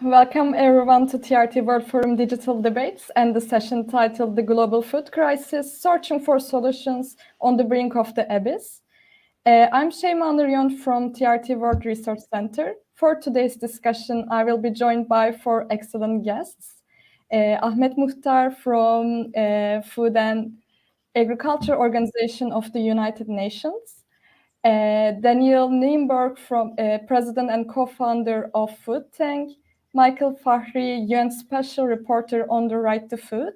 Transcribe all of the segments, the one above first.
Welcome everyone to TRT World Forum Digital Debates and the session titled The Global Food Crisis, Searching for Solutions on the Brink of the Abyss. I'm Şeyma Nuryon from TRT World Research Center. For today's discussion, I will be joined by four excellent guests. Ahmet Muhtar from Food and Agriculture Organization of the United Nations. Daniel Nienberg, from President and co-founder of Food Tank. Michael Fahri, UN Special Reporter on the Right to Food,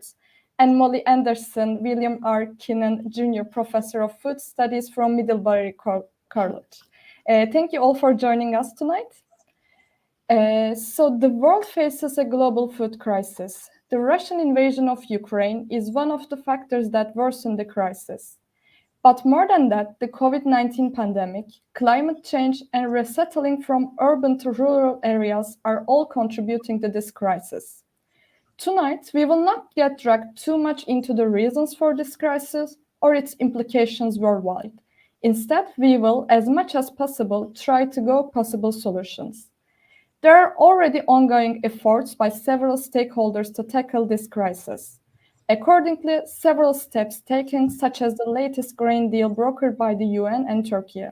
and Molly Anderson, William R. Kinnan, Junior Professor of Food Studies from Middlebury College. Thank you all for joining us tonight. So the world faces a global food crisis. The Russian invasion of Ukraine is one of the factors that worsen the crisis. But more than that, the COVID-19 pandemic, climate change, and resettling from urban to rural areas are all contributing to this crisis. Tonight, we will not get dragged too much into the reasons for this crisis or its implications worldwide. Instead, we will, as much as possible, try to go possible solutions. There are already ongoing efforts by several stakeholders to tackle this crisis. Accordingly, several steps taken, such as the latest grain deal brokered by the UN and Türkiye.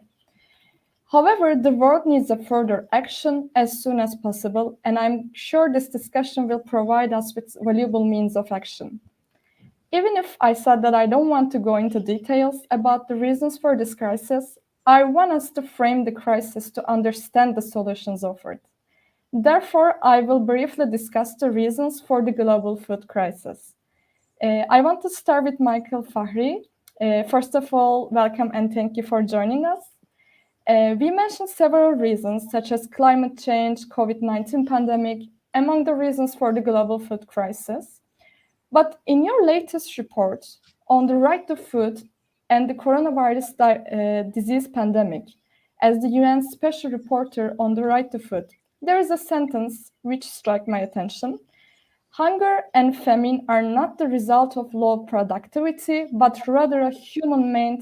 However, the world needs a further action as soon as possible, and I'm sure this discussion will provide us with valuable means of action. Even if I said that I don't want to go into details about the reasons for this crisis, I want us to frame the crisis to understand the solutions offered. Therefore, I will briefly discuss the reasons for the global food crisis. I want to start with Michael Fahri. First of all, welcome and thank you for joining us. We mentioned several reasons, such as climate change, COVID-19 pandemic, among the reasons for the global food crisis. But in your latest report on the right to food and the coronavirus disease pandemic, as the UN Special Reporter on the Right to Food, there is a sentence which struck my attention. Hunger and famine are not the result of low productivity, but rather a human-made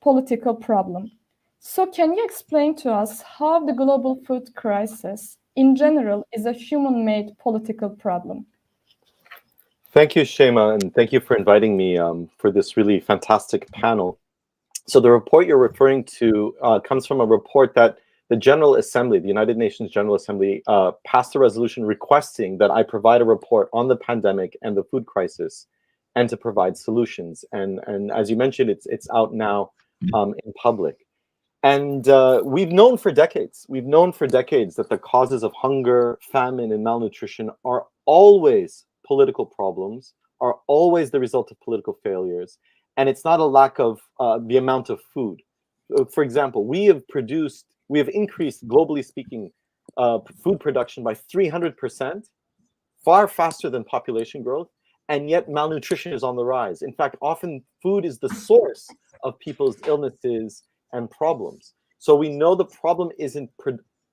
political problem. So can you explain to us how the global food crisis in general is a human-made political problem? Thank you, Şeyma, and thank you for inviting me for this really fantastic panel. So the report you're referring to comes from a report that the General Assembly, the United Nations General Assembly, passed a resolution requesting that I provide a report on the pandemic and the food crisis and to provide solutions. And as you mentioned, it's out now in public. And we've known for decades that the causes of hunger, famine, and malnutrition are always political problems, are always the result of political failures. And it's not a lack of the amount of food. For example, we have increased, globally speaking, food production by 300%, far faster than population growth, and yet malnutrition is on the rise. In fact, often food is the source of people's illnesses and problems. So we know the problem isn't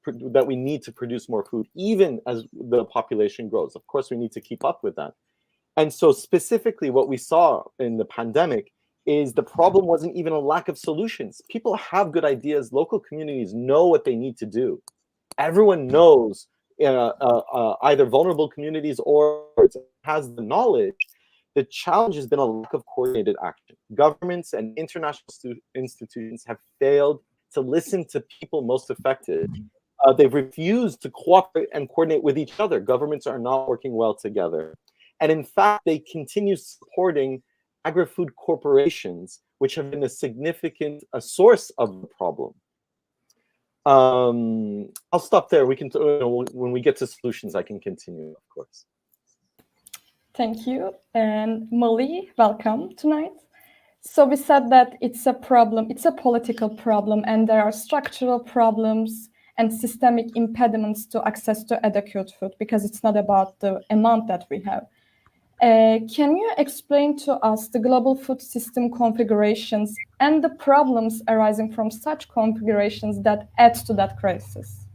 that we need to produce more food, even as the population grows. Of course, we need to keep up with that. And so specifically what we saw in the pandemic is the problem wasn't even a lack of solutions. People have good ideas. Local communities know what they need to do. Everyone knows, either vulnerable communities or has the knowledge. The challenge has been a lack of coordinated action. Governments and international institutions have failed to listen to people most affected. They've refused to cooperate and coordinate with each other. Governments are not working well together. And in fact, they continue supporting agri-food corporations, which have been a source of the problem. I'll stop there. We can, when we get to solutions, I can continue, of course. Thank you. And Molly, welcome tonight. So we said that it's a problem, it's a political problem, and there are structural problems and systemic impediments to access to adequate food, because it's not about the amount that we have. Can you explain to us the global food system configurations and the problems arising from such configurations that add to that crisis?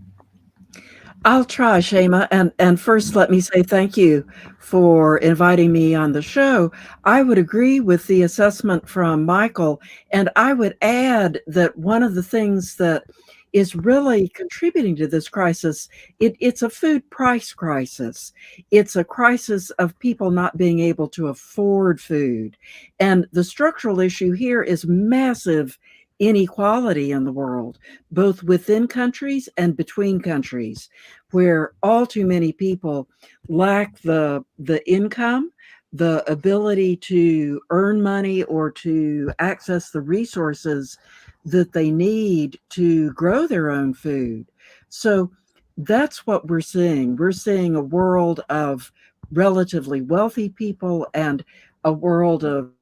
I'll try, Şeyma. And first, let me say thank you for inviting me on the show. I would agree with the assessment from Michael, and I would add that one of the things that is really contributing to this crisis. It's a food price crisis. It's a crisis of people not being able to afford food. And the structural issue here is massive inequality in the world, both within countries and between countries, where all too many people lack the income, the ability to earn money or to access the resources that they need to grow their own food. So that's what we're seeing. We're seeing a world of relatively wealthy people and a world of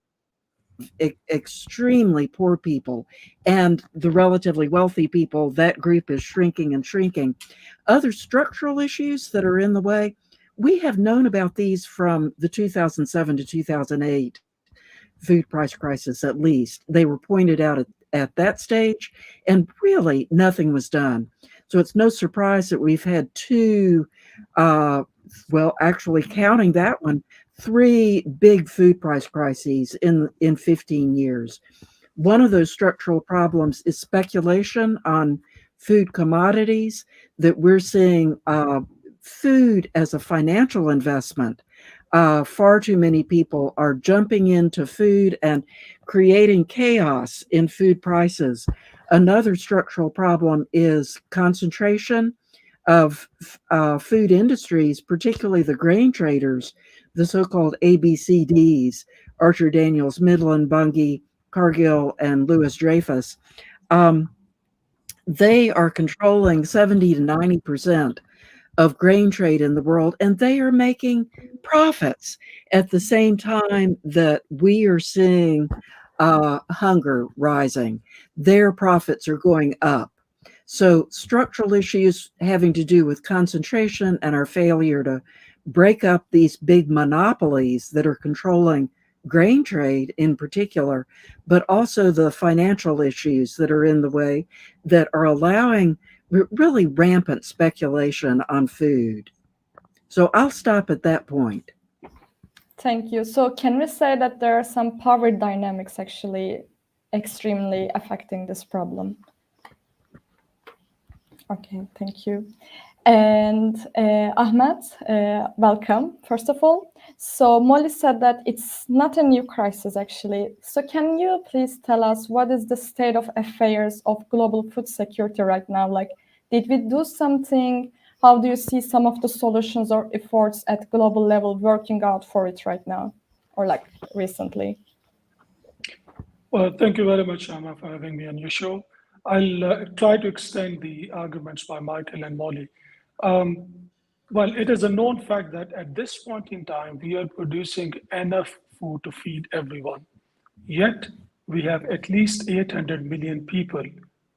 extremely poor people. And the relatively wealthy people, that group is shrinking and shrinking. Other structural issues that are in the way, we have known about these from the 2007 to 2008 food price crisis, at least. They were pointed out at that stage, and really nothing was done. So it's no surprise that we've had two, well, actually counting that one, three big food price crises in 15 years. One of those structural problems is speculation on food commodities, that we're seeing food as a financial investment. Far too many people are jumping into food and creating chaos in food prices. Another structural problem is concentration of food industries, particularly the grain traders, the so-called ABCDs, Archer Daniels, Midland, Bunge, Cargill, and Lewis Dreyfus. They are controlling 70 to 90% of grain trade in the world, and they are making profits at the same time that we are seeing hunger rising. Their profits are going up. So structural issues having to do with concentration and our failure to break up these big monopolies that are controlling grain trade in particular, but also the financial issues that are in the way that are allowing really rampant speculation on food. So I'll stop at that point. Thank you. So can we say that there are some power dynamics actually extremely affecting this problem? Okay, thank you. And Ahmed, welcome, first of all. So Molly said that it's not a new crisis, actually. So can you please tell us what is the state of affairs of global food security right now? Like, did we do something? How do you see some of the solutions or efforts at global level working out for it right now, or like recently? Well, thank you very much, Shama, for having me on your show. I'll try to extend the arguments by Michael and Molly. Well, it is a known fact that at this point in time, we are producing enough food to feed everyone. Yet, we have at least 800 million people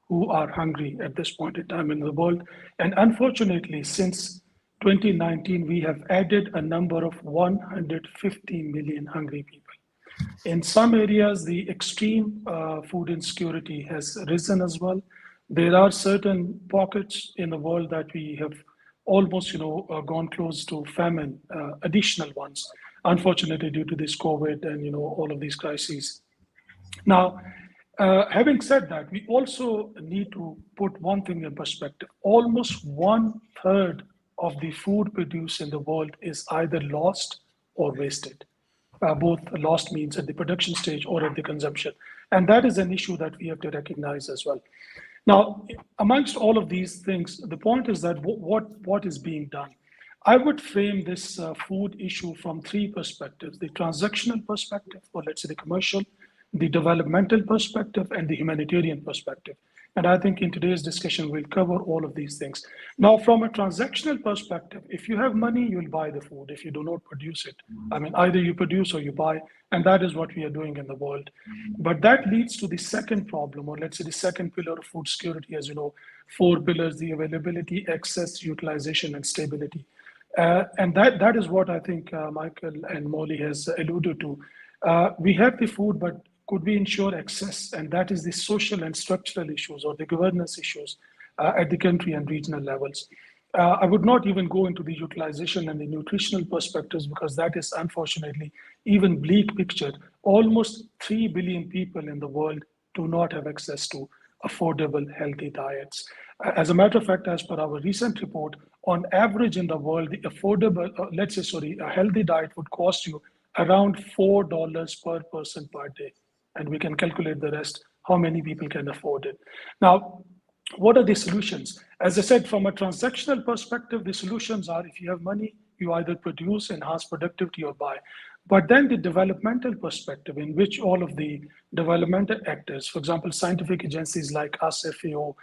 who are hungry at this point in time in the world. And unfortunately, since 2019, we have added a number of 150 million hungry people. In some areas, the extreme food insecurity has risen as well. There are certain pockets in the world that we have almost, gone close to famine, additional ones, unfortunately due to this COVID and all of these crises. Now, having said that, we also need to put one thing in perspective. Almost 1/3 of the food produced in the world is either lost or wasted. Both lost means at the production stage or at the consumption. And that is an issue that we have to recognize as well. Now, amongst all of these things, the point is that what is being done? I would frame this food issue from three perspectives: the transactional perspective, or let's say the commercial, the developmental perspective, and the humanitarian perspective. And I think in today's discussion, we'll cover all of these things. Now, from a transactional perspective, if you have money, you'll buy the food. If you do not produce it, I mean, either you produce or you buy, and that is what we are doing in the world. But that leads to the second problem, or let's say the second pillar of food security. As you know, 4 pillars: the availability, access, utilization, and stability. And that is what I think Michael and Molly has alluded to. We have the food, but could we ensure access? And that is the social and structural issues, or the governance issues at the country and regional levels. I would not even go into the utilization and the nutritional perspectives, because that is unfortunately even bleak picture. Almost 3 billion people in the world do not have access to affordable, healthy diets. As a matter of fact, as per our recent report, on average in the world, the affordable, a healthy diet would cost you around $4 per person per day. And we can calculate the rest, how many people can afford it. Now, what are the solutions? As I said, from a transactional perspective, the solutions are if you have money, you either produce, enhance productivity, or buy. But then the developmental perspective, in which all of the developmental actors, for example, scientific agencies like us, FAO,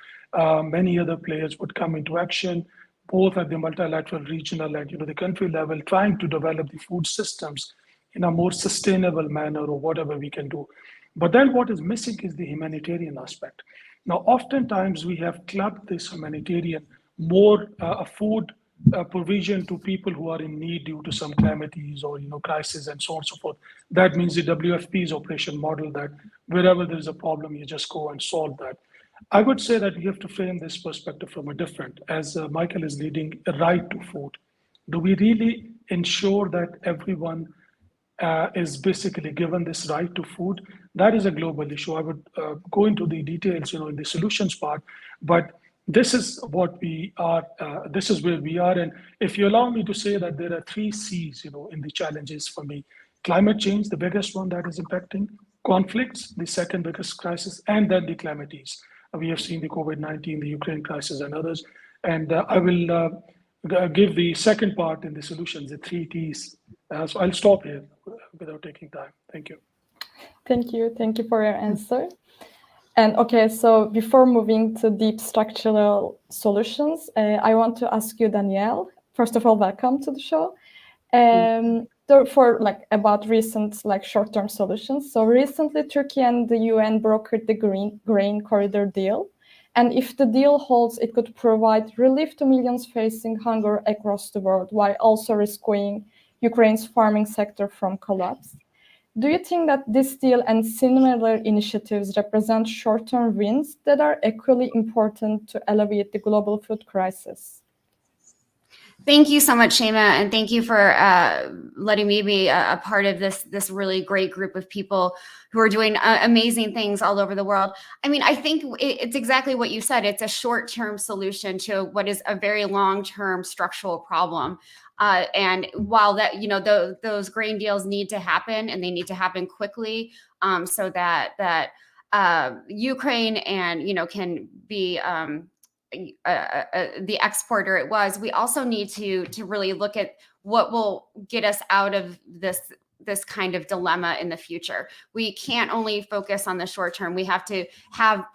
many other players would come into action, both at the multilateral, regional, and the country level, trying to develop the food systems in a more sustainable manner or whatever we can do. But then what is missing is the humanitarian aspect. Now, oftentimes we have clubbed this humanitarian more food provision to people who are in need due to some calamities or crisis and so on and so forth. That means the WFP's operation model that wherever there is a problem, you just go and solve that. I would say that we have to frame this perspective from a different, as Michael is leading, a right to food. Do we really ensure that everyone is basically given this right to food? That is a global issue. I would go into the details, in the solutions part, but this is what we are. This is where we are. And if you allow me to say that there are 3 C's, in the challenges for me: climate change, the biggest one that is impacting; conflicts, the second biggest crisis; and then the calamities. We have seen the COVID-19, the Ukraine crisis, and others. And I will give the second part in the solutions, the 3 T's. So I'll stop here without taking time. Thank you. Thank you. Thank you for your answer. And okay, so before moving to deep structural solutions, I want to ask you, Danielle, first of all, welcome to the show. For about recent short-term solutions. So recently, Turkey and the UN brokered the grain corridor deal. And if the deal holds, it could provide relief to millions facing hunger across the world, while also rescuing Ukraine's farming sector from collapse. Do you think that this deal and similar initiatives represent short-term wins that are equally important to alleviate the global food crisis? Thank you so much, Shema, and thank you for letting me be a part of this really great group of people who are doing amazing things all over the world. I mean, I think it's exactly what you said. It's a short-term solution to what is a very long-term structural problem. And while that, those grain deals need to happen, and they need to happen quickly, so that Ukraine and can be the exporter it was. We also need to really look at what will get us out of this kind of dilemma in the future. We can't only focus on the short term. We have to have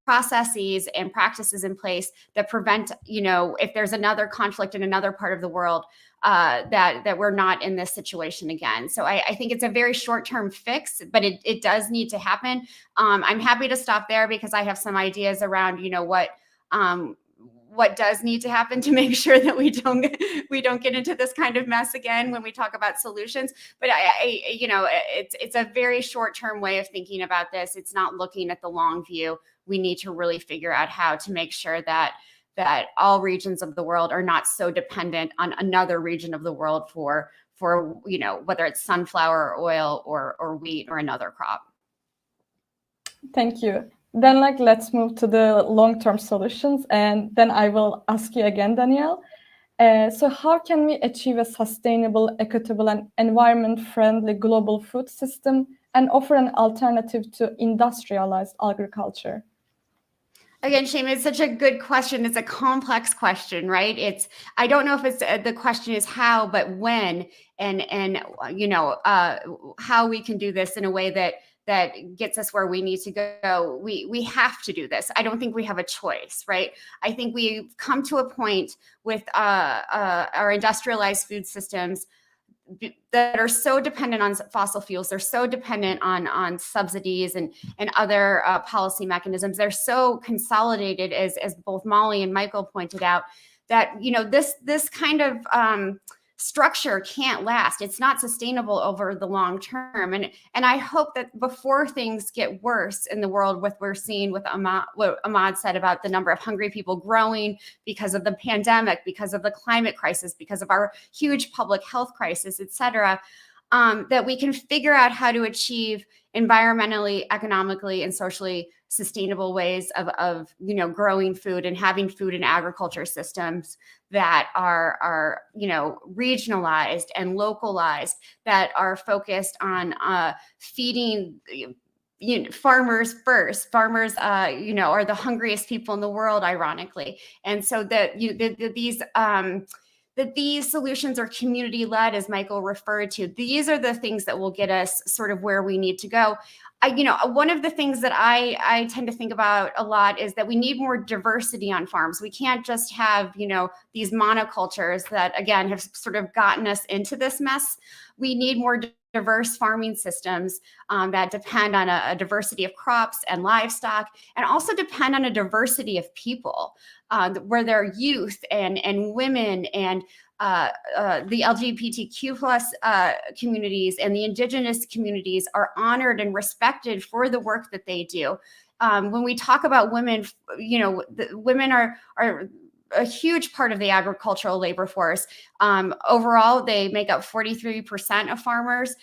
processes and practices in place that prevent, if there's another conflict in another part of the world, that we're not in this situation again. So I think it's a very short-term fix, but it does need to happen. I'm happy to stop there because I have some ideas around, what does need to happen to make sure that we don't get into this kind of mess again when we talk about solutions. But it's a very short-term way of thinking about this. It's not looking at the long view. We need to really figure out how to make sure that all regions of the world are not so dependent on another region of the world for whether it's sunflower oil or wheat or another crop. Thank you. Then let's move to the long-term solutions, and then I will ask you again, Danielle. So how can we achieve a sustainable, equitable, and environment-friendly global food system and offer an alternative to industrialized agriculture? Again, Shema, it's such a good question. It's a complex question, right? I don't know if it's the question is how, but when, and how we can do this in a way that gets us where we need to go. We have to do this. I don't think we have a choice, right? I think we've come to a point with our industrialized food systems that are so dependent on fossil fuels. They're so dependent on subsidies and other policy mechanisms. They're so consolidated, as both Molly and Michael pointed out, that this kind of structure can't last. It's not sustainable over the long term. And I hope that before things get worse in the world, what we're seeing with what Ahmad said about the number of hungry people growing because of the pandemic, because of the climate crisis, because of our huge public health crisis, et cetera, that we can figure out how to achieve environmentally, economically, and socially sustainable ways of growing food and having food and agriculture systems that are regionalized and localized, that are focused on feeding farmers first. Farmers, are the hungriest people in the world, ironically. And so that these solutions are community led, as Michael referred to. These are the things that will get us sort of where we need to go. One of the things that I tend to think about a lot is that we need more diversity on farms. We can't just have, these monocultures that, again, have sort of gotten us into this mess. We need more diverse farming systems that depend on a diversity of crops and livestock, and also depend on a diversity of people, where there are youth and women and the LGBTQ plus communities and the indigenous communities are honored and respected for the work that they do. When we talk about women, women are a huge part of the agricultural labor force. Overall, they make up 43% of farmers.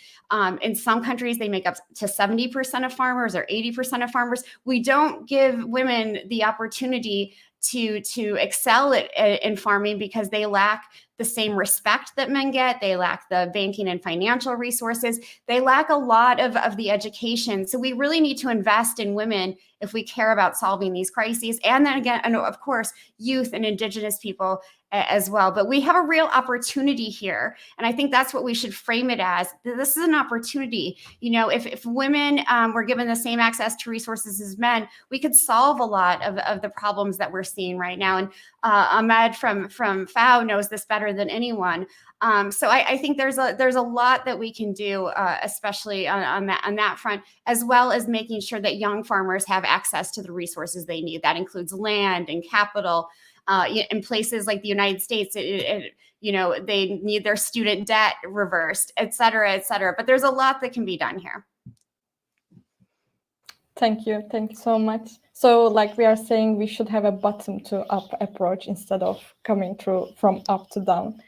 In some countries, they make up to 70% of farmers or 80% of farmers. We don't give women the opportunity to excel in farming because they lack the same respect that men get. They lack the banking and financial resources. They lack a lot of the education. So we really need to invest in women if we care about solving these crises. And then again, and of course, youth and indigenous people as well. But we have a real opportunity here. And I think that's what we should frame it as. This is an opportunity. If women were given the same access to resources as men, we could solve a lot of the problems that we're seeing right now. And Ahmed from FAO knows this better than anyone. So I think there's a lot that we can do, especially on that front, as well as making sure that young farmers have access to the resources they need. That includes land and capital. In places like the United States, they need their student debt reversed, et cetera, et cetera. But there's a lot that can be done here. Thank you so much. So like we are saying, we should have a bottom to up approach instead of coming through from up to down.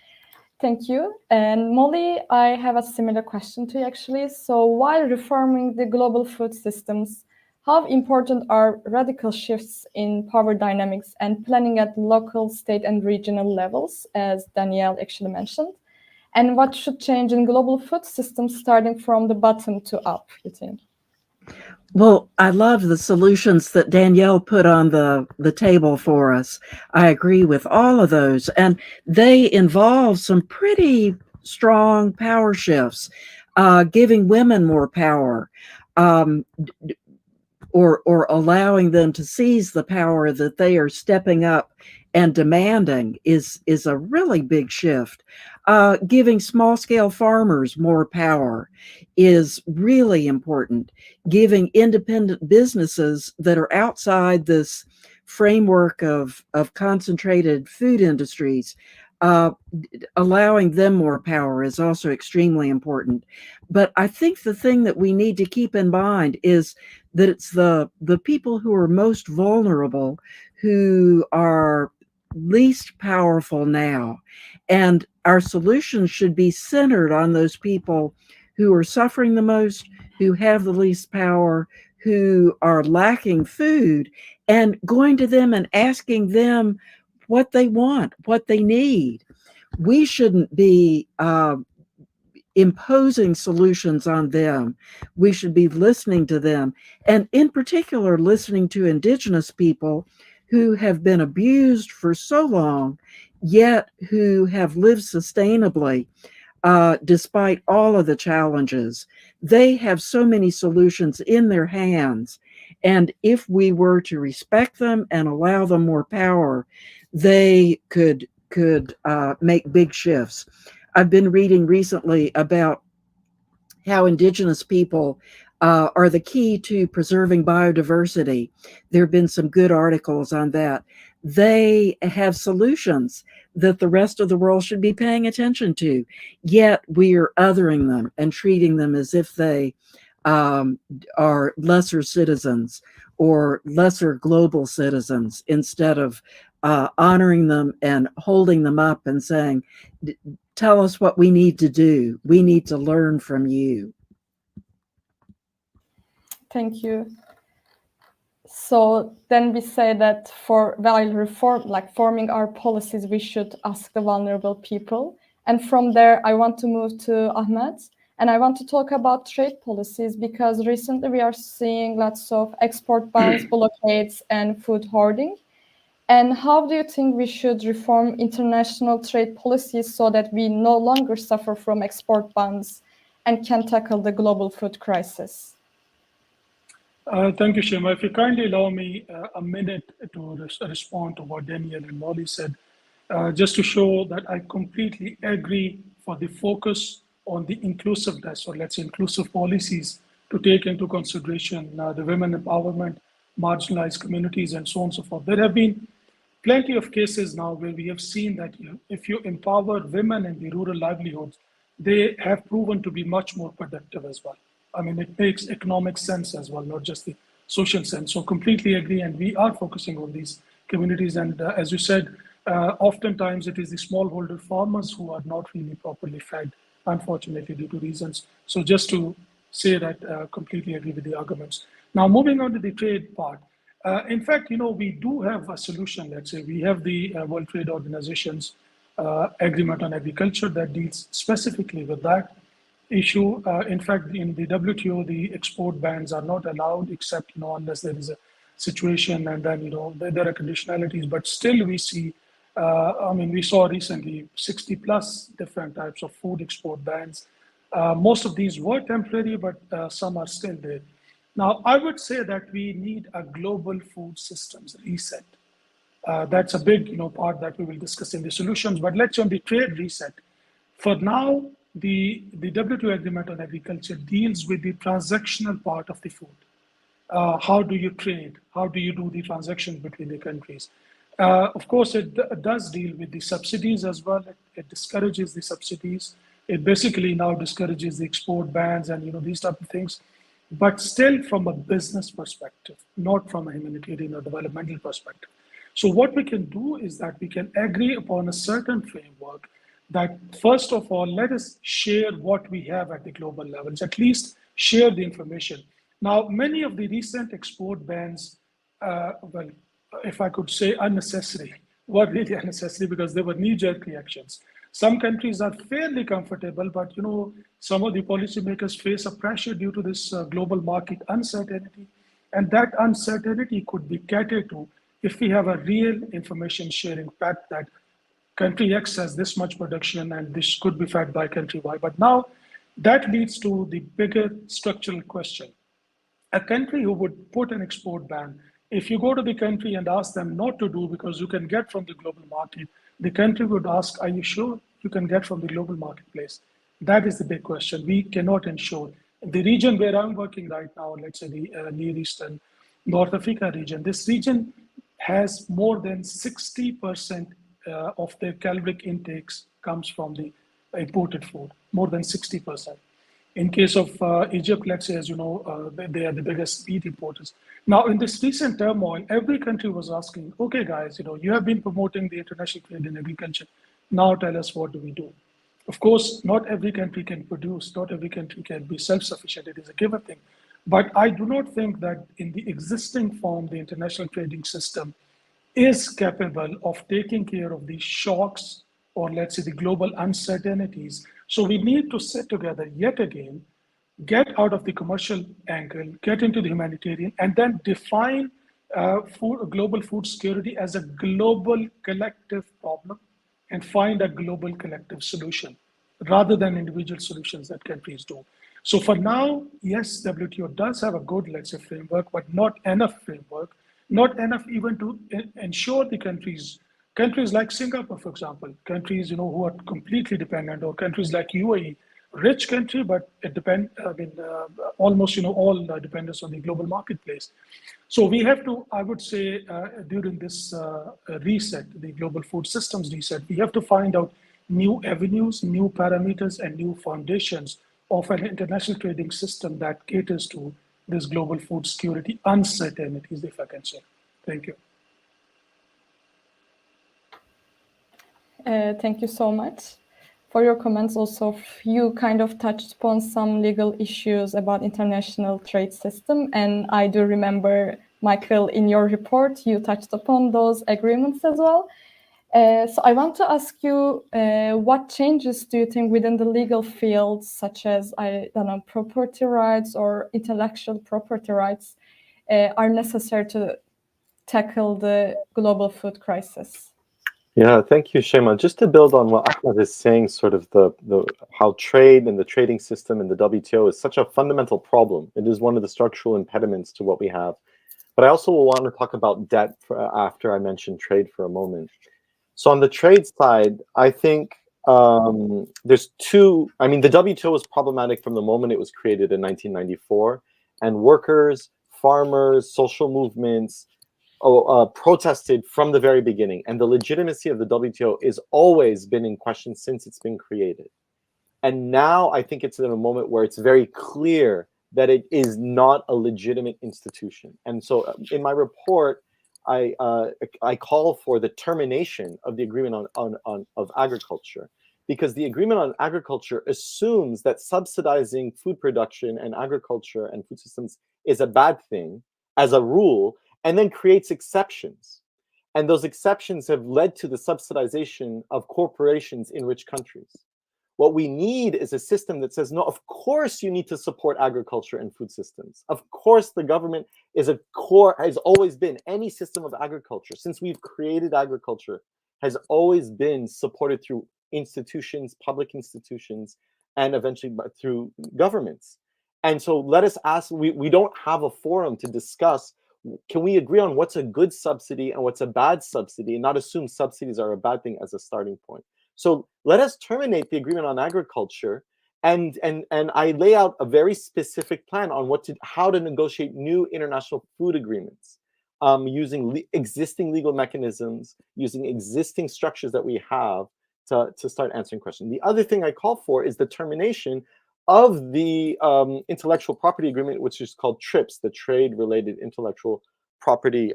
Thank you. And Molly, I have a similar question to you actually. So while reforming the global food systems, how important are radical shifts in power dynamics and planning at local, state, and regional levels, as Danielle actually mentioned? And what should change in global food systems starting from the bottom to up, you think? Well, I love the solutions that Danielle put on the table for us. I agree with all of those. And they involve some pretty strong power shifts, giving women more power, or allowing them to seize the power that they are stepping up and demanding is a really big shift. Giving small-scale farmers more power is really important. Giving independent businesses that are outside this framework of concentrated food industries, allowing them more power is also extremely important. But I think the thing that we need to keep in mind is that it's the people who are most vulnerable who are least powerful now. And our solutions should be centered on those people who are suffering the most, who have the least power, who are lacking food, and going to them and asking them what they want, what they need. We shouldn't be imposing solutions on them. We should be listening to them, and in particular, listening to indigenous people who have been abused for so long, yet who have lived sustainably despite all of the challenges. They have so many solutions in their hands. And if we were to respect them and allow them more power, they could make big shifts. I've been reading recently about how indigenous people are the key to preserving biodiversity. There have been some good articles on that. They have solutions that the rest of the world should be paying attention to, yet we are othering them and treating them as if they are lesser citizens or lesser global citizens, instead of honoring them and holding them up and saying, tell us what we need to do. We need to learn from you. Thank you. So then we say that while forming our policies, we should ask the vulnerable people. And from there, I want to move to Ahmed. And I want to talk about trade policies because recently we are seeing lots of export bans, blockades, and food hoarding. And how do you think we should reform international trade policies so that we no longer suffer from export bans and can tackle the global food crisis? Thank you, Shema. If you kindly allow me a minute to respond to what Daniel and Molly said, just to show that I completely agree for the focus on the inclusiveness, or let's say inclusive policies, to take into consideration the women empowerment, marginalized communities, and so on and so forth. There have been plenty of cases now where we have seen that if you empower women in the rural livelihoods, they have proven to be much more productive as well. I mean, it makes economic sense as well, not just the social sense. So completely agree, and we are focusing on these communities. And as you said, oftentimes it is the smallholder farmers who are not really properly fed, unfortunately, due to reasons. So just to say that, completely agree with the arguments. Now, moving on to the trade part. In fact, we do have a solution. Let's say we have the World Trade Organization's agreement on agriculture that deals specifically with that issue. In fact, in the WTO, the export bans are not allowed except unless there is a situation, and then there are conditionalities. But still, we see. We saw recently 60 plus different types of food export bans. Most of these were temporary, but some are still there. Now, I would say that we need a global food systems reset. That's a big part that we will discuss in the solutions. But let's on the trade reset. For now, the WTO agreement on agriculture deals with the transactional part of the food. How do you trade? How do you do the transactions between the countries? Of course, it does deal with the subsidies as well. It discourages the subsidies. It basically now discourages the export bans and these type of things, but still from a business perspective, not from a humanitarian or developmental perspective. So what we can do is that we can agree upon a certain framework that, first of all, let us share what we have at the global levels, at least share the information. Now, many of the recent export bans, if I could say unnecessary, were really unnecessary because they were knee-jerk reactions. Some countries are fairly comfortable, but some of the policymakers face a pressure due to this global market uncertainty. And that uncertainty could be catered to if we have a real information sharing pact that country X has this much production and this could be fed by country Y. But now that leads to the bigger structural question. A country who would put an export ban, if you go to the country and ask them not to do because you can get from the global market, the country would ask, are you sure you can get from the global marketplace? That is the big question. We cannot ensure. The region where I'm working right now, let's say the Near East and North Africa region, this region has more than 60% of their caloric intakes comes from the imported food, more than 60%. In case of Egypt, let's say, as you know, they are the biggest meat importers. Now, in this recent turmoil, every country was asking, okay, guys, you have been promoting the international trade in agriculture. Now tell us, what do we do? Of course, not every country can produce, not every country can be self-sufficient. It is a given thing. But I do not think that in the existing form, the international trading system is capable of taking care of these shocks, or let's say the global uncertainties. So we need to sit together yet again, get out of the commercial angle, get into the humanitarian, and then define global food security as a global collective problem and find a global collective solution rather than individual solutions that countries do. So for now, yes, WTO does have a good, let's say, framework, but not enough framework, not enough even to ensure the countries like Singapore, for example, countries who are completely dependent, or countries like UAE, rich country, but it depends. Almost all dependence on the global marketplace. So we have to, I would say, during this reset, the global food systems reset, we have to find out new avenues, new parameters, and new foundations of an international trading system that caters to this global food security uncertainties, if I can say. Thank you. Thank you so much for your comments. Also, you kind of touched upon some legal issues about international trade system, and I do remember, Michael, in your report, you touched upon those agreements as well. So I want to ask you, what changes do you think within the legal field, such as, I don't know, property rights or intellectual property rights, are necessary to tackle the global food crisis? Yeah, thank you, Shema. Just to build on what Ahmed is saying, sort of the how trade and the trading system and the WTO is such a fundamental problem. It is one of the structural impediments to what we have. But I also want to talk about debt after I mention trade for a moment. So on the trade side, I think there's two. I mean, the WTO was problematic from the moment it was created in 1994, and workers, farmers, social movements protested from the very beginning. And the legitimacy of the WTO has always been in question since it's been created. And now I think it's in a moment where it's very clear that it is not a legitimate institution. And so in my report, I call for the termination of the agreement of agriculture, because the agreement on agriculture assumes that subsidizing food production and agriculture and food systems is a bad thing as a rule, and then creates exceptions. And those exceptions have led to the subsidization of corporations in rich countries. What we need is a system that says, no, of course you need to support agriculture and food systems. Of course the government is a core, has always been, any system of agriculture, since we've created agriculture, has always been supported through institutions, public institutions, and eventually through governments. And so let us ask, we don't have a forum to discuss, can we agree on what's a good subsidy and what's a bad subsidy, and not assume subsidies are a bad thing as a starting point. So let us terminate the agreement on agriculture, and I lay out a very specific plan on how to negotiate new international food agreements, using existing legal mechanisms, using existing structures that we have to start answering questions. The other thing I call for is the termination of the intellectual property agreement, which is called TRIPS, the Trade-Related Intellectual Property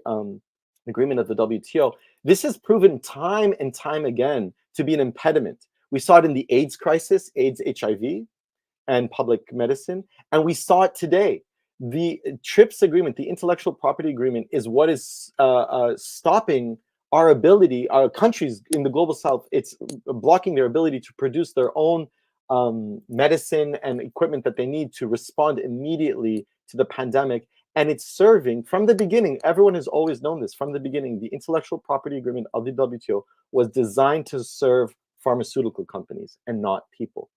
Agreement of the WTO. This has proven time and time again to be an impediment. We saw it in the AIDS crisis, AIDS, HIV, and public medicine, and we saw it today. The TRIPS agreement, the intellectual property agreement, is what is stopping our ability, our countries in the global south, it's blocking their ability to produce their own medicine and equipment that they need to respond immediately to the pandemic. And it's serving, from the beginning, everyone has always known this, from the beginning, the intellectual property agreement of the WTO was designed to serve pharmaceutical companies and not people.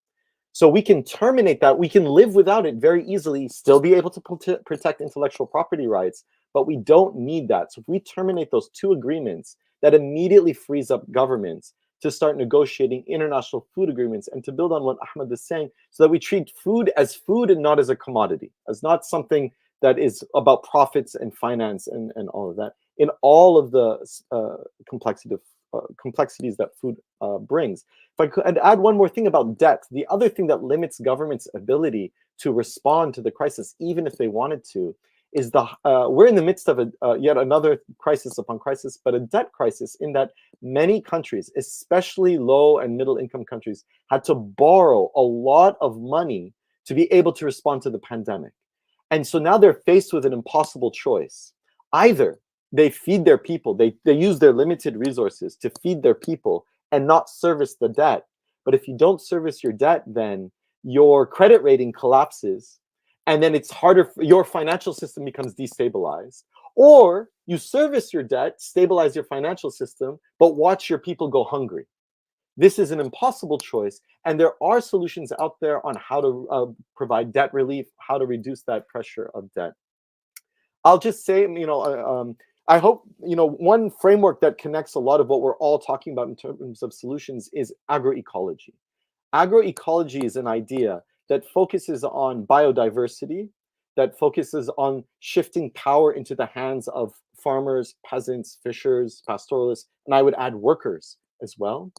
So we can terminate that, we can live without it very easily, still be able to protect intellectual property rights, but we don't need that. So if we terminate those two agreements, that immediately frees up governments to start negotiating international food agreements, and to build on what Ahmed is saying, so that we treat food and not as a commodity, as not something that is about profits and finance and all of that, in all of the complexities that food brings. If I could add one more thing about debt, the other thing that limits government's ability to respond to the crisis, even if they wanted to, is we're in the midst of yet another crisis upon crisis, but a debt crisis, in that many countries, especially low and middle income countries, had to borrow a lot of money to be able to respond to the pandemic. And so now they're faced with an impossible choice. Either they feed their people, they use their limited resources to feed their people and not service the debt. But if you don't service your debt, then your credit rating collapses, and then it's harder, your financial system becomes destabilized. Or you service your debt, stabilize your financial system, but watch your people go hungry. This is an impossible choice, and there are solutions out there on how to provide debt relief, how to reduce that pressure of debt. I'll just say, I hope, one framework that connects a lot of what we're all talking about in terms of solutions is agroecology. Agroecology is an idea that focuses on biodiversity, that focuses on shifting power into the hands of farmers, peasants, fishers, pastoralists, and I would add workers as well.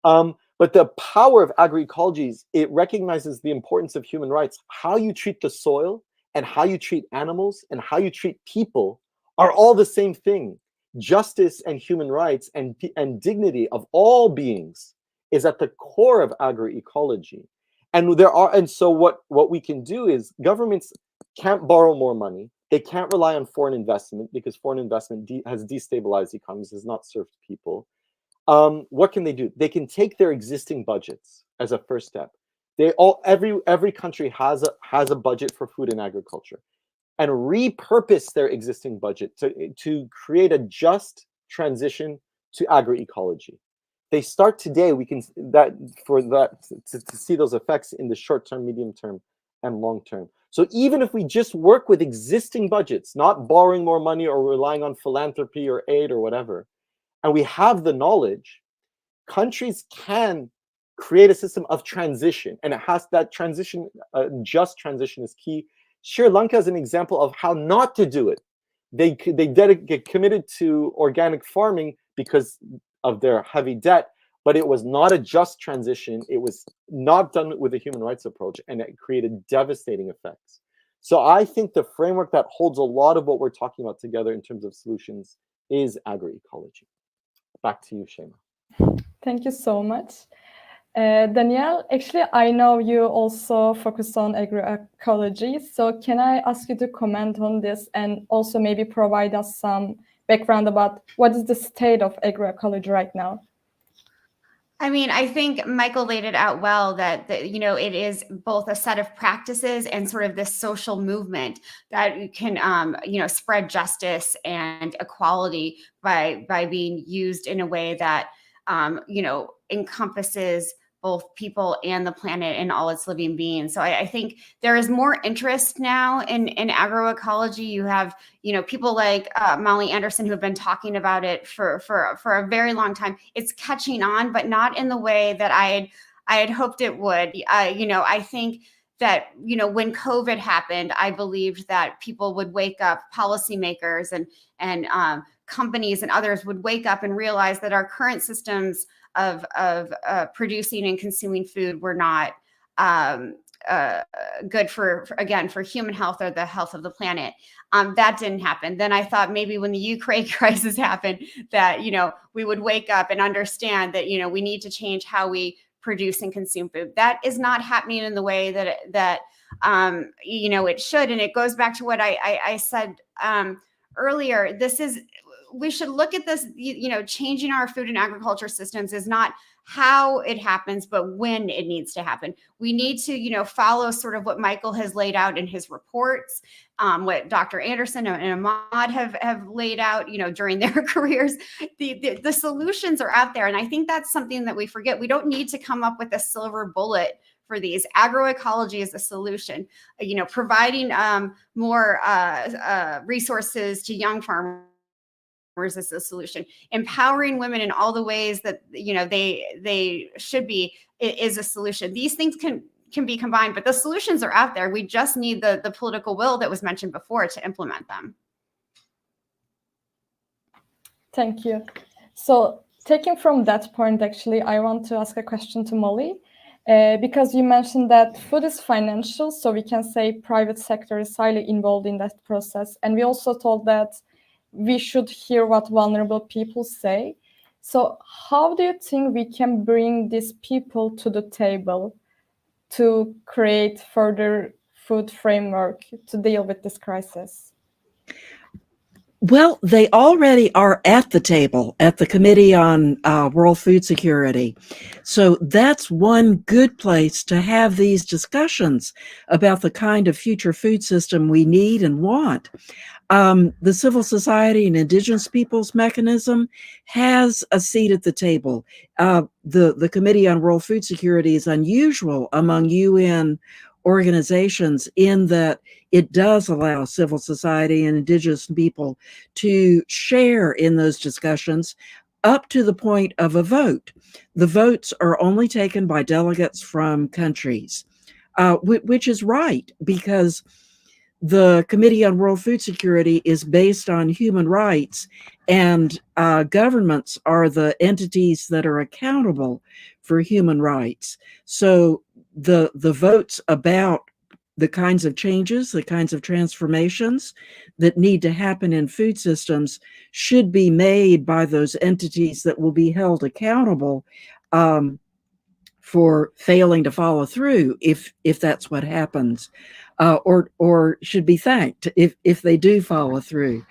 But the power of agroecology is it recognizes the importance of human rights. How you treat the soil and how you treat animals and how you treat people are all the same thing. Justice and human rights and dignity of all beings is at the core of agroecology. And so what we can do is governments can't borrow more money. They can't rely on foreign investment because foreign investment has destabilized economies, has not served people. What can they do? They can take their existing budgets as a first step. Every country has a budget for food and agriculture, and repurpose their existing budget to create a just transition to agroecology. They start today. We can to see those effects in the short term, medium term, and long term. So even if we just work with existing budgets, not borrowing more money or relying on philanthropy or aid or whatever, and we have the knowledge, countries can create a system of transition, and it has that transition. Just transition is key. Sri Lanka is an example of how not to do it. They get committed to organic farming because of their heavy debt, but it was not a just transition. It was not done with a human rights approach, and it created devastating effects. So I think the framework that holds a lot of what we're talking about together in terms of solutions is agroecology. Back to you, Shema. Thank you so much. Danielle, actually, I know you also focus on agroecology. So can I ask you to comment on this and also maybe provide us some background about what is the state of agroecology right now? I mean, I think Michael laid it out well that it is both a set of practices and sort of this social movement that can, spread justice and equality by being used in a way that, encompasses both people and the planet and all its living beings. So I think there is more interest now in agroecology. You have, people like Molly Anderson who have been talking about it for a very long time. It's catching on, but not in the way that I had hoped it would. I think that, when COVID happened, I believed that people would wake up, policymakers and companies and others would wake up and realize that our current systems of producing and consuming food were not good for human health or the health of the planet. That didn't happen. Then I thought maybe when the Ukraine crisis happened that, we would wake up and understand that, we need to change how we produce and consume food. That is not happening in the way that it should. And it goes back to what I said earlier. We should look at this, changing our food and agriculture systems is not how it happens, but when it needs to happen. We need to, follow sort of what Michael has laid out in his reports, what Dr. Anderson and Ahmad have laid out, during their careers. The solutions are out there. And I think that's something that we forget. We don't need to come up with a silver bullet for these. Agroecology is a solution, providing more resources to young farmers is a solution. Empowering women in all the ways that they should be is a solution. These things can be combined, but the solutions are out there. We just need the political will that was mentioned before to implement them. Thank you. So taking from that point, actually, I want to ask a question to Molly, because you mentioned that food is financial, so we can say private sector is highly involved in that process. And we also told that we should hear what vulnerable people say. So how do you think we can bring these people to the table to create further food framework to deal with this crisis? Well, they already are at the table at the Committee on World Food Security. So that's one good place to have these discussions about the kind of future food system we need and want. The civil society and indigenous peoples mechanism has a seat at the table. The Committee on World Food Security is unusual among UN organizations in that it does allow civil society and indigenous people to share in those discussions up to the point of a vote. The votes are only taken by delegates from countries, which is right, because the Committee on World Food Security is based on human rights, and governments are the entities that are accountable for human rights. So the votes about the kinds of changes, the kinds of transformations that need to happen in food systems should be made by those entities that will be held accountable for failing to follow through if that's what happens, or should be thanked if they do follow through.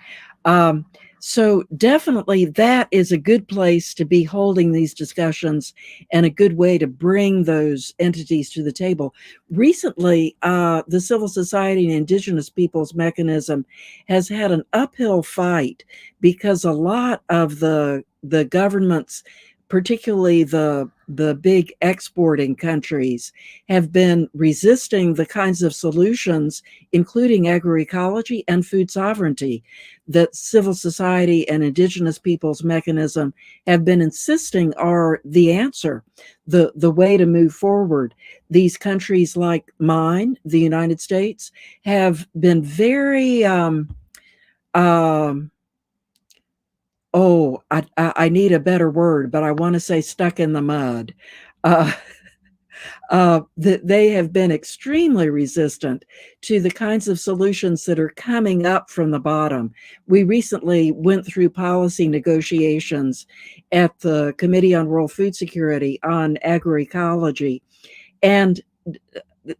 So definitely that is a good place to be holding these discussions and a good way to bring those entities to the table. Recently, the Civil Society and Indigenous Peoples mechanism has had an uphill fight because a lot of the governments, particularly the big exporting countries, have been resisting the kinds of solutions, including agroecology and food sovereignty, that civil society and indigenous peoples mechanism have been insisting are the answer, the way to move forward. These countries like mine, the United States, have been very I need a better word, but I want to say stuck in the mud. That they have been extremely resistant to the kinds of solutions that are coming up from the bottom. We recently went through policy negotiations at the Committee on World Food Security on agroecology, and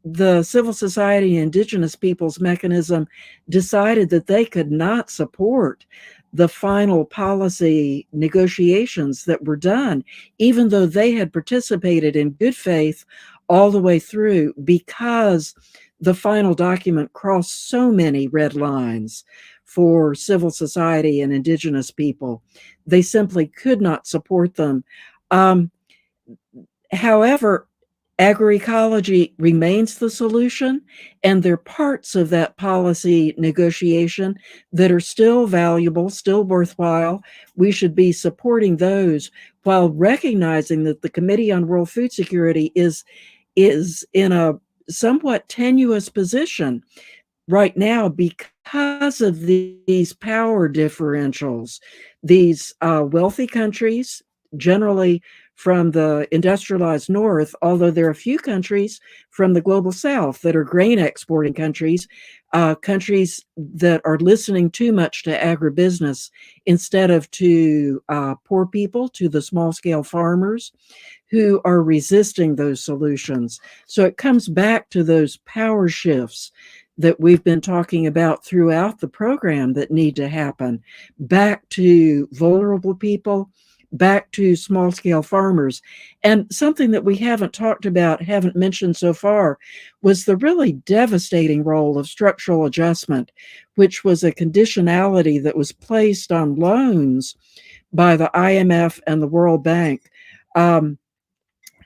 the Civil Society and Indigenous Peoples mechanism decided that they could not support the final policy negotiations that were done, even though they had participated in good faith all the way through, because the final document crossed so many red lines for civil society and indigenous people. They simply could not support them. However, agroecology remains the solution, and there are parts of that policy negotiation that are still valuable, still worthwhile. We should be supporting those while recognizing that the Committee on World Food Security is in a somewhat tenuous position right now because of these power differentials. These wealthy countries, generally from the industrialized North, although there are a few countries from the global South that are grain exporting countries, countries that are listening too much to agribusiness instead of to poor people, to the small scale farmers who are resisting those solutions. So it comes back to those power shifts that we've been talking about throughout the program that need to happen, back to vulnerable people, back to small scale farmers. And something that we haven't talked about, haven't mentioned so far, was the really devastating role of structural adjustment, which was a conditionality that was placed on loans by the IMF and the World Bank.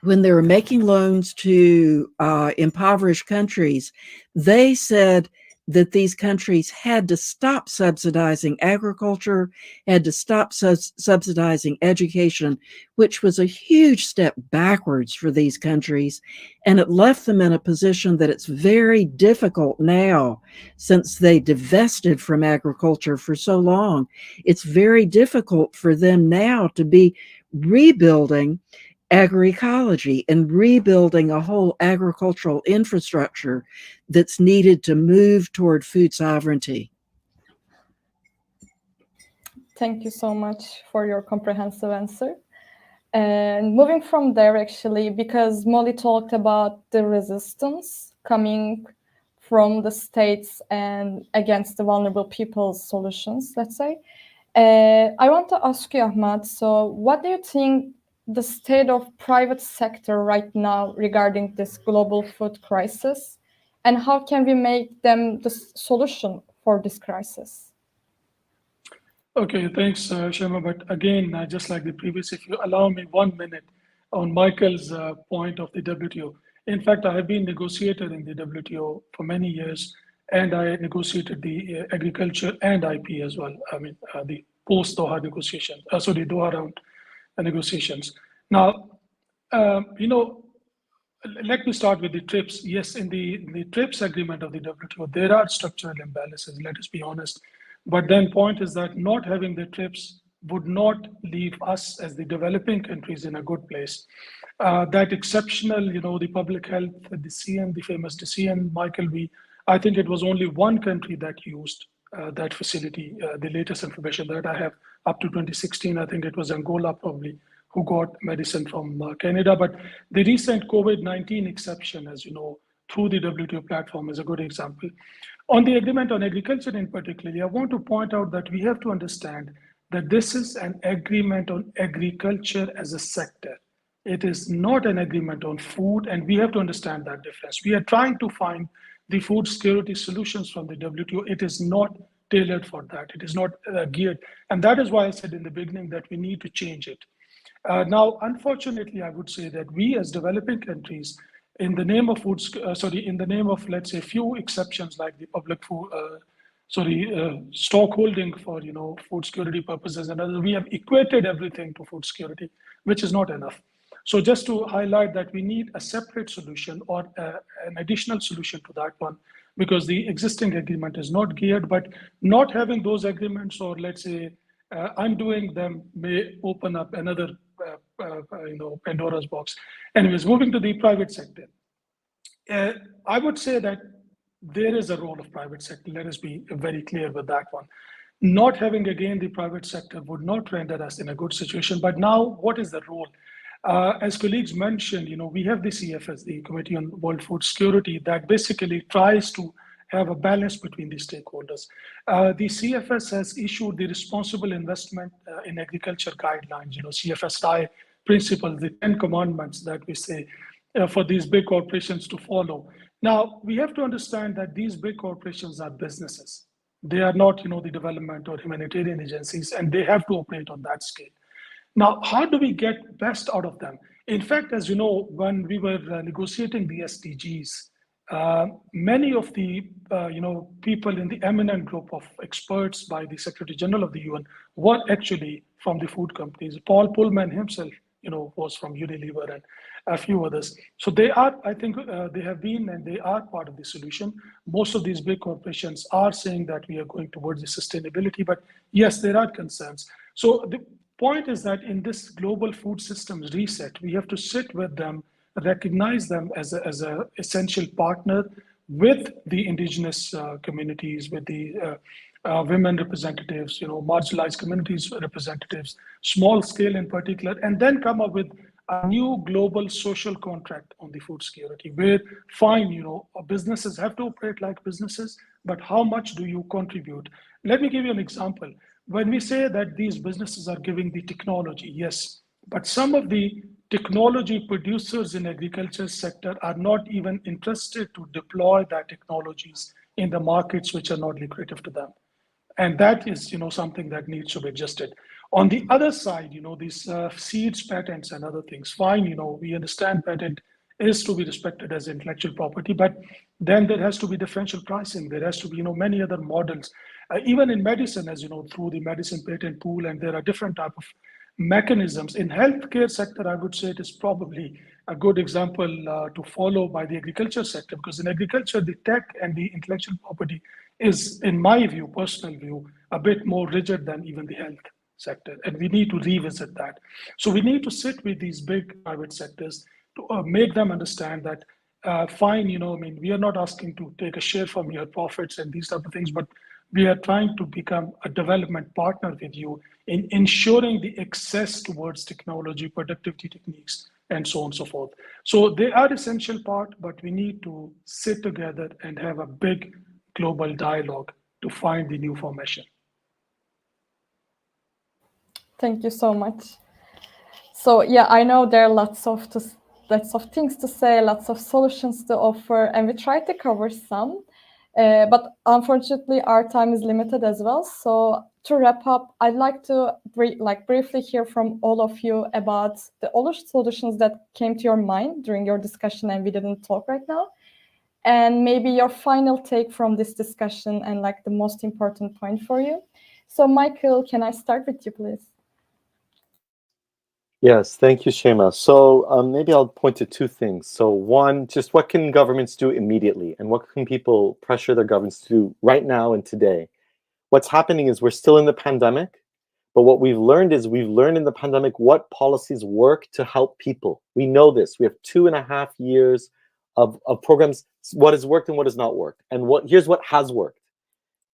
When they were making loans to impoverished countries, they said that these countries had to stop subsidizing agriculture, had to stop subsidizing education, which was a huge step backwards for these countries. And it left them in a position that it's very difficult now, since they divested from agriculture for so long. It's very difficult for them now to be rebuilding agroecology and rebuilding a whole agricultural infrastructure that's needed to move toward food sovereignty. Thank you so much for your comprehensive answer. And moving from there, actually, because Molly talked about the resistance coming from the states and against the vulnerable people's solutions, let's say, I want to ask you, Ahmad, so what do you think the state of private sector right now regarding this global food crisis, and how can we make them the solution for this crisis? Okay, thanks, Shema. But again, just like the previous, if you allow me 1 minute on Michael's point of the WTO. In fact, I have been negotiator in the WTO for many years, and I negotiated the agriculture and IP as well. I mean, the post-Doha negotiations, so the Doha round negotiations. Now, let me start with the TRIPS. Yes, in the TRIPS agreement of the WTO, there are structural imbalances, let us be honest. But then point is that not having the TRIPS would not leave us as the developing countries in a good place. That exceptional, the public health decision, the famous decision, Michael, I think it was only one country that used that facility. The latest information that I have up to 2016, I think it was Angola probably, who got medicine from Canada. But the recent COVID-19 exception, as you know, through the WTO platform is a good example. On the agreement on agriculture in particular, I want to point out that we have to understand that this is an agreement on agriculture as a sector. It is not an agreement on food, and we have to understand that difference. We are trying to find the food security solutions from the WTO. It is not tailored for that. It is not geared. And that is why I said in the beginning that we need to change it. Now, unfortunately, I would say that we as developing countries, in the name of in the name of, let's say, few exceptions like the public food, stockholding for, food security purposes and others, we have equated everything to food security, which is not enough. So just to highlight that we need a separate solution or an additional solution to that one, because the existing agreement is not geared, but not having those agreements, or let's say undoing them, may open up another Pandora's box. Anyways, moving to the private sector. I would say that there is a role of private sector. Let us be very clear with that one. Not having, again, the private sector would not render us in a good situation. But now, what is the role? As colleagues mentioned, we have the CFS, the Committee on World Food Security, that basically tries to have a balance between the stakeholders. The CFS has issued the responsible investment in agriculture guidelines, CFSI principles, the 10 commandments that we say for these big corporations to follow. Now, we have to understand that these big corporations are businesses. They are not, the development or humanitarian agencies, and they have to operate on that scale. Now, how do we get best out of them? In fact, as you know, when we were negotiating the SDGs, many of the people in the eminent group of experts by the Secretary General of the UN were actually from the food companies. Paul Pullman himself, was from Unilever and a few others. So they are, I think, they have been and they are part of the solution. Most of these big corporations are saying that we are going towards the sustainability, but yes, there are concerns. So the point is that in this global food systems reset, we have to sit with them, recognize them as a essential partner with the indigenous communities, with the women representatives, marginalized communities representatives, small scale in particular, and then come up with a new global social contract on the food security, where fine, businesses have to operate like businesses, but how much do you contribute? Let me give you an example. When we say that these businesses are giving the technology, yes, but some of the technology producers in agriculture sector are not even interested to deploy that technologies in the markets which are not lucrative to them. And that is, something that needs to be adjusted. On the other side, these seeds, patents and other things, fine, we understand patent is to be respected as intellectual property, but then there has to be differential pricing. There has to be, many other models. Even in medicine, as you know, through the medicine patent pool, and there are different type of mechanisms. In healthcare sector, I would say it is probably a good example to follow by the agriculture sector, because in agriculture, the tech and the intellectual property is, in my view, personal view, a bit more rigid than even the health sector. And we need to revisit that. So we need to sit with these big private sectors to make them understand that, fine, we are not asking to take a share from your profits and these type of things, but we are trying to become a development partner with you in ensuring the access towards technology, productivity techniques, and so on and so forth. So they are essential part, but we need to sit together and have a big global dialogue to find the new formation. Thank you so much. So yeah, I know there are lots of things to say, lots of solutions to offer, and we try to cover some. But unfortunately, our time is limited as well. So to wrap up, I'd like to briefly hear from all of you about all solutions that came to your mind during your discussion and we didn't talk right now. And maybe your final take from this discussion and the most important point for you. So Michael, can I start with you, please? Yes, thank you, Shema. So maybe I'll point to two things. So one, just what can governments do immediately, and what can people pressure their governments to do right now and today? What's happening is we're still in the pandemic, but what we've learned in the pandemic what policies work to help people. We know this. We have 2.5 years of programs, what has worked and what has not worked. And here's what has worked.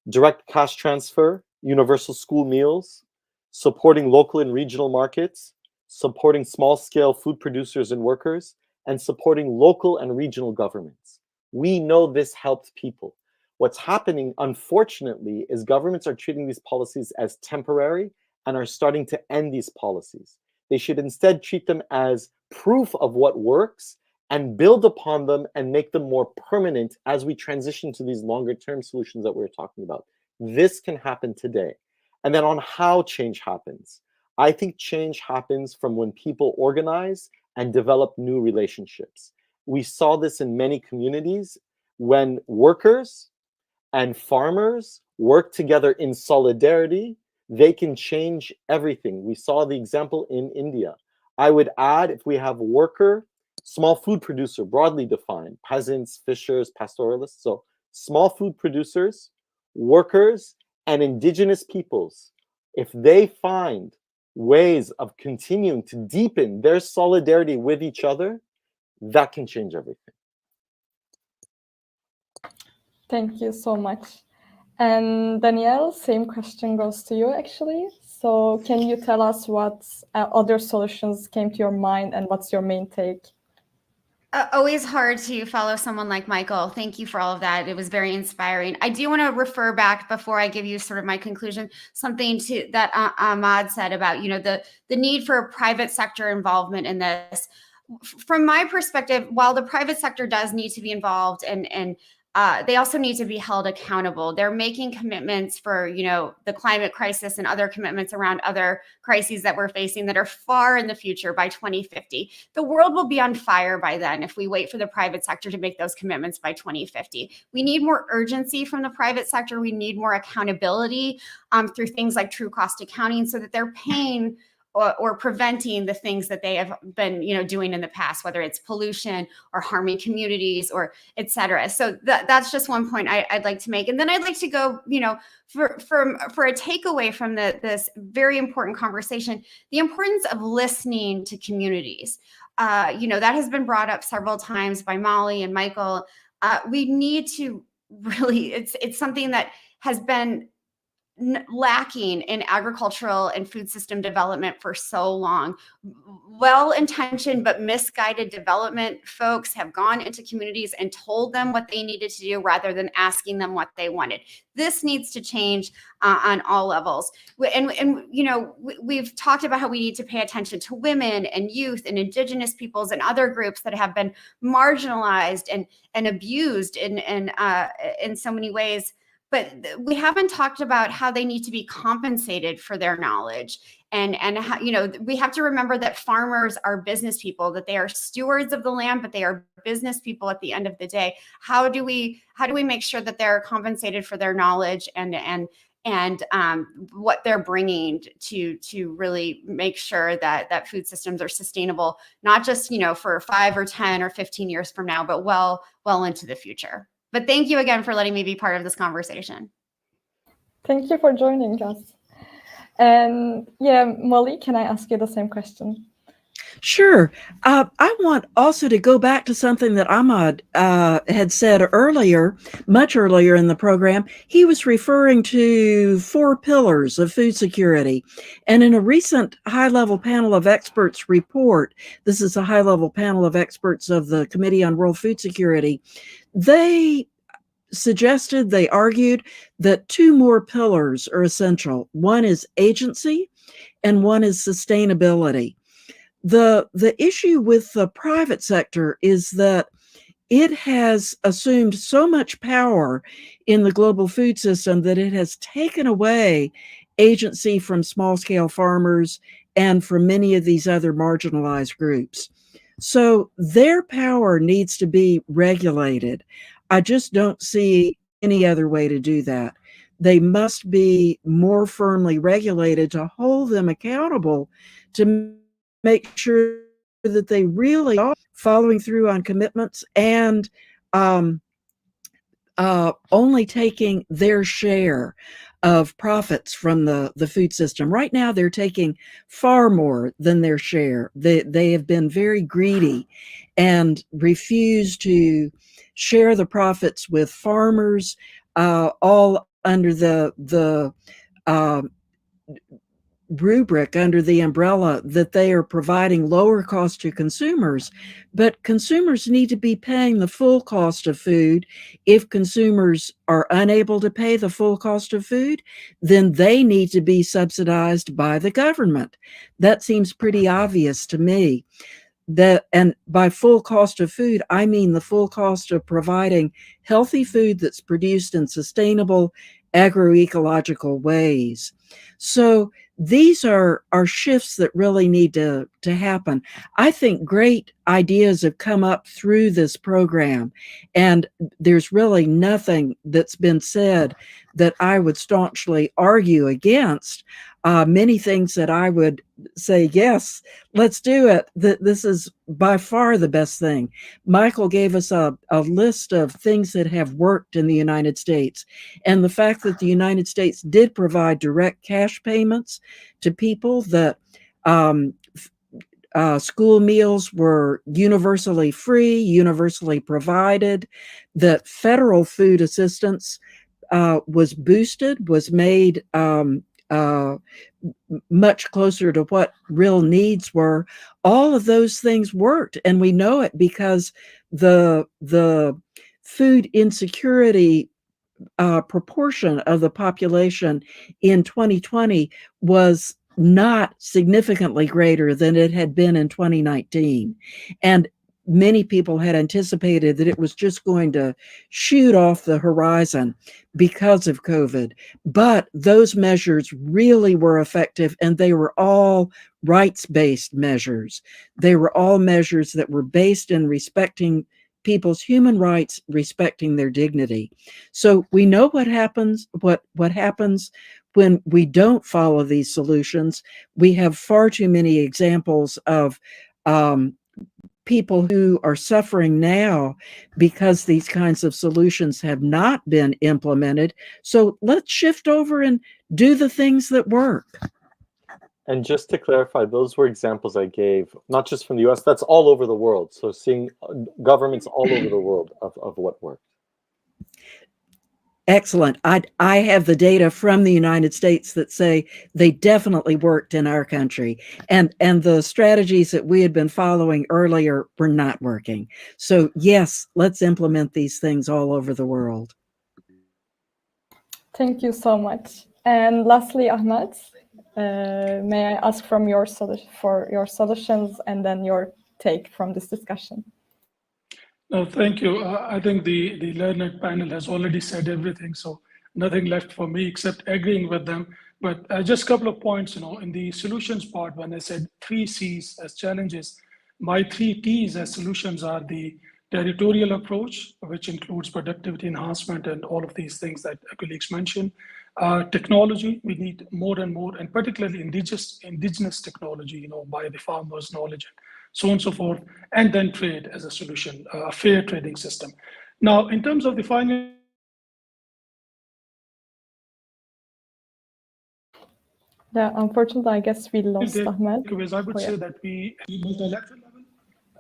Direct cash transfer, universal school meals, supporting local and regional markets, supporting small-scale food producers and workers, and supporting local and regional governments. We know this helped people. What's happening, unfortunately, is governments are treating these policies as temporary and are starting to end these policies. They should instead treat them as proof of what works and build upon them and make them more permanent as we transition to these longer-term solutions that we're talking about. This can happen today. And then on how change happens, I think change happens from when people organize and develop new relationships. We saw this in many communities when workers and farmers work together in solidarity, they can change everything. We saw the example in India. I would add, if we have worker, small food producer, broadly defined, peasants, fishers, pastoralists, so small food producers, workers, and indigenous peoples, if they find ways of continuing to deepen their solidarity with each other, that can change everything. Thank you so much. And Danielle, same question goes to you actually. So can you tell us what other solutions came to your mind and what's your main take? Always hard to follow someone like Michael. Thank you for all of that. It was very inspiring. I do want to refer back before I give you sort of my conclusion, something to that Ahmad said about, the need for private sector involvement in this. From my perspective, while the private sector does need to be involved and they also need to be held accountable. They're making commitments for, the climate crisis and other commitments around other crises that we're facing that are far in the future by 2050. The world will be on fire by then if we wait for the private sector to make those commitments by 2050. We need more urgency from the private sector. We need more accountability through things like true cost accounting so that they're paying or preventing the things that they have been, doing in the past, whether it's pollution or harming communities or et cetera. So that's just one point I'd like to make. And then I'd like to go, for a takeaway from this very important conversation, the importance of listening to communities. That has been brought up several times by Molly and Michael. We need to really, it's something that has been lacking in agricultural and food system development for so long. Well-intentioned but misguided development folks have gone into communities and told them what they needed to do rather than asking them what they wanted. This needs to change on all levels. And we've talked about how we need to pay attention to women and youth and indigenous peoples and other groups that have been marginalized and abused in so many ways. But we haven't talked about how they need to be compensated for their knowledge. And how, we have to remember that farmers are business people, that they are stewards of the land, but they are business people at the end of the day. How do we make sure that they're compensated for their knowledge and what they're bringing to really make sure that food systems are sustainable, not just, for 5 or 10 or 15 years from now, but well into the future. But thank you again for letting me be part of this conversation. Thank you for joining us. And Molly, can I ask you the same question? Sure. I want also to go back to something that Ahmad had said earlier, much earlier in the program. He was referring to 4 pillars of food security. And in a recent high-level panel of experts report, this is a high-level panel of experts of the Committee on World Food Security, they argued that 2 more pillars are essential. One is agency and one is sustainability. The issue with the private sector is that it has assumed so much power in the global food system that it has taken away agency from small-scale farmers and from many of these other marginalized groups. So their power needs to be regulated. I just don't see any other way to do that. They must be more firmly regulated to hold them accountable, to make sure that they really are following through on commitments and only taking their share of profits from the food system. Right now, they're taking far more than their share. They have been very greedy and refuse to share the profits with farmers, all under the rubric under the umbrella that they are providing lower cost to consumers, but consumers need to be paying the full cost of food. If consumers are unable to pay the full cost of food, then they need to be subsidized by the government. That seems pretty obvious to me. And by full cost of food, I mean the full cost of providing healthy food that's produced in sustainable agroecological ways. So these are shifts that really need to happen. I think great ideas have come up through this program, and there's really nothing that's been said that I would staunchly argue against. Many things that I would say, yes, let's do it. This is by far the best thing. Michael gave us a list of things that have worked in the United States. And the fact that the United States did provide direct cash payments to people, that school meals were universally free, universally provided, that federal food assistance was boosted, was made much closer to what real needs were. All of those things worked, and we know it because the food insecurity proportion of the population in 2020 was not significantly greater than it had been in 2019. And many people had anticipated that it was just going to shoot off the horizon because of COVID. But those measures really were effective, and they were all rights-based measures. They were all measures that were based in respecting people's human rights, respecting their dignity. So we know what happens, what happens when we don't follow these solutions. We have far too many examples of people who are suffering now because these kinds of solutions have not been implemented. So let's shift over and do the things that work. And just to clarify, those were examples I gave, not just from the US, that's all over the world. So seeing governments all over the world of what worked. Excellent. I have the data from the United States that say they definitely worked in our country, and the strategies that we had been following earlier were not working. So yes, let's implement these things all over the world. Thank you so much. And lastly, Ahmed, may I ask for your solutions and then your take from this discussion? No, thank you. I think the learned panel has already said everything, so nothing left for me except agreeing with them. But just a couple of points, in the solutions part, when I said 3 C's as challenges, my 3 T's as solutions are the territorial approach, which includes productivity enhancement and all of these things that colleagues mentioned. Technology, we need more and more, and particularly indigenous technology, by the farmers' knowledge, so on and so forth, and then trade as a solution, a fair trading system. Now, in terms of the final... Yeah, unfortunately, I guess we lost Ahmed. I would say that we multilateral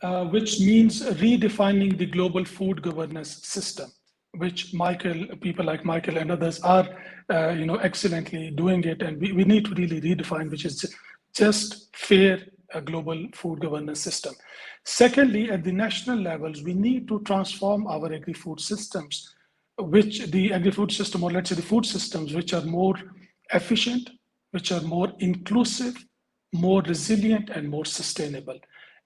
level, which means redefining the global food governance system, which people like Michael and others are, excellently doing it, and we need to really redefine, which is just fair global food governance system. Secondly, at the national levels, we need to transform our agri-food systems, which the agri-food system, or let's say the food systems, which are more efficient, which are more inclusive, more resilient, and more sustainable.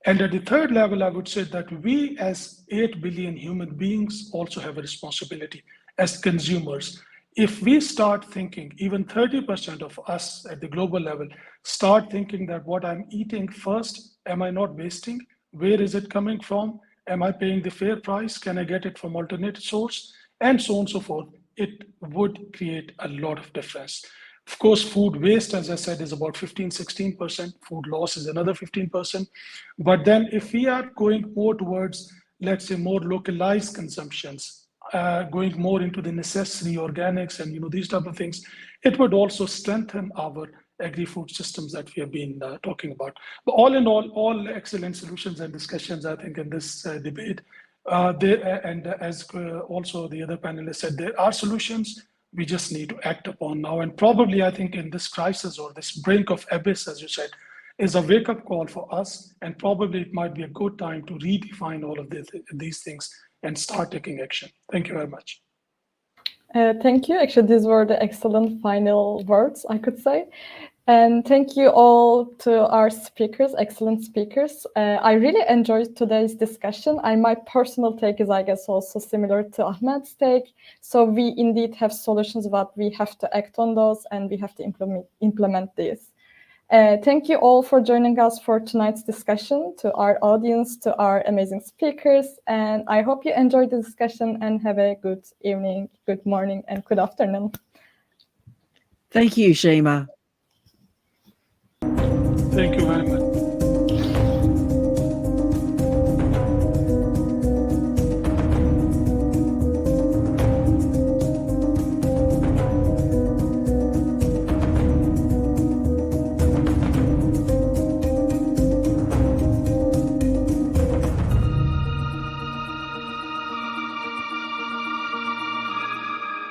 And at the third level, I would say that we as 8 billion human beings also have a responsibility as consumers. If we start thinking, even 30% of us at the global level, start thinking that what I'm eating first, am I not wasting? Where is it coming from? Am I paying the fair price? Can I get it from alternate source? And so on and so forth. It would create a lot of difference. Of course, food waste, as I said, is about 15-16%. Food loss is another 15%. But then if we are going more towards, let's say, more localized consumptions, going more into the necessary organics and these type of things, it would also strengthen our agri-food systems that we have been talking about. But all in all excellent solutions and discussions, I think, in this debate. And as also the other panelists said, there are solutions, we just need to act upon now. And probably, I think in this crisis or this brink of abyss, as you said, is a wake-up call for us. And probably it might be a good time to redefine all of these things and start taking action. Thank you very much. Thank you. Actually, these were the excellent final words, I could say. And thank you all to our speakers, excellent speakers. I really enjoyed today's discussion. My personal take is, I guess, also similar to Ahmed's take. So we indeed have solutions, but we have to act on those and we have to implement these. Thank you all for joining us for tonight's discussion, to our audience, to our amazing speakers. And I hope you enjoyed the discussion and have a good evening, good morning, and good afternoon. Thank you, Shema. Thank you very much.